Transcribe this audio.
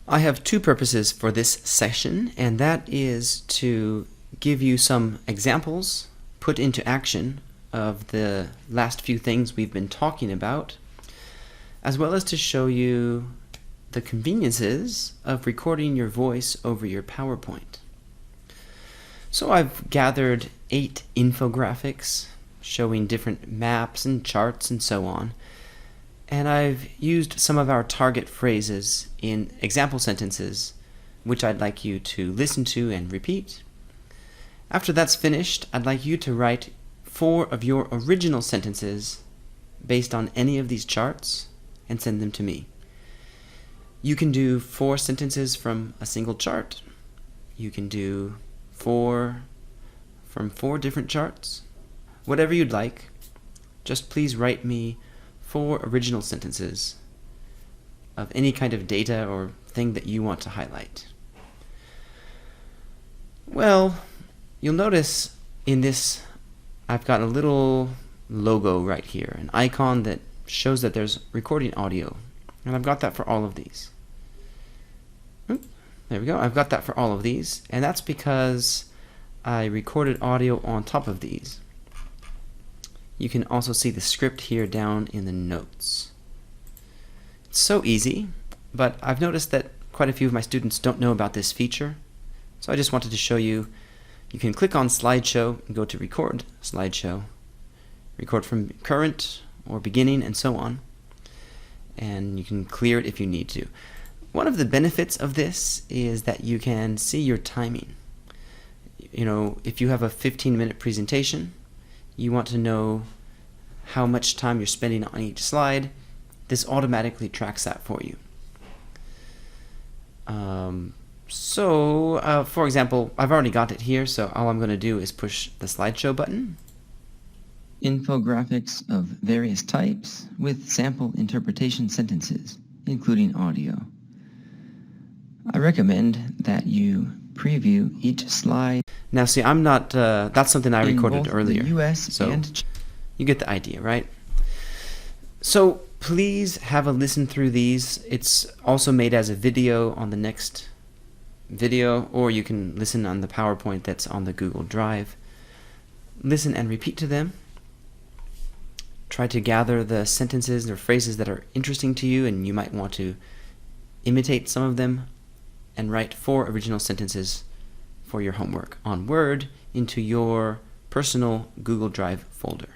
I have two purposes for this session, and that is to give you some examples put into action of the last few things we've been talking about, as well as to show you the conveniences of recording your voice over your PowerPoint. So I've gathered 8 infographics showing different maps and charts and so on, and I've used some of our target phrases in example sentences, which I'd like you to listen to and repeat. After that's finished, I'd like you to write 4 of your original sentences based on any of these charts and send them to me. You can do 4 sentences from a single chart. You can do 4 from 4 different charts. Whatever you'd like, just please write me 4 original sentences of any kind of data or thing that you want to highlight. Well, you'll notice in this I've got a little logo right here, an icon that shows that there's recording audio, and I've got that for all of these. There we go, I've got that for all of these, and that's because I recorded audio on top of these. You can also see the script here down in the notes. It's so easy, but I've noticed that quite a few of my students don't know about this feature, so I just wanted to show you. You can click on slideshow and go to record slideshow, record from current or beginning and so on, and you can clear it if you need to. One of the benefits of this is that you can see your timing. You know, if you have a 15-minute presentation, you want to know how much time you're spending on each slide. This automatically tracks that for you. For example, I've already got it here, so all I'm going to do is push the slideshow button. Infographics of various types with sample interpretation sentences, including audio. I recommend that you preview each slide. Now see, I'm not, that's something I recorded earlier. The US so and you get the idea, right? So please have a listen through these. It's also made as a video on the next video, or you can listen on the PowerPoint that's on the Google Drive. Listen and repeat to them. Try to gather the sentences or phrases that are interesting to you and you might want to imitate some of them, and write 4 original sentences for your homework on Word into your personal Google Drive folder.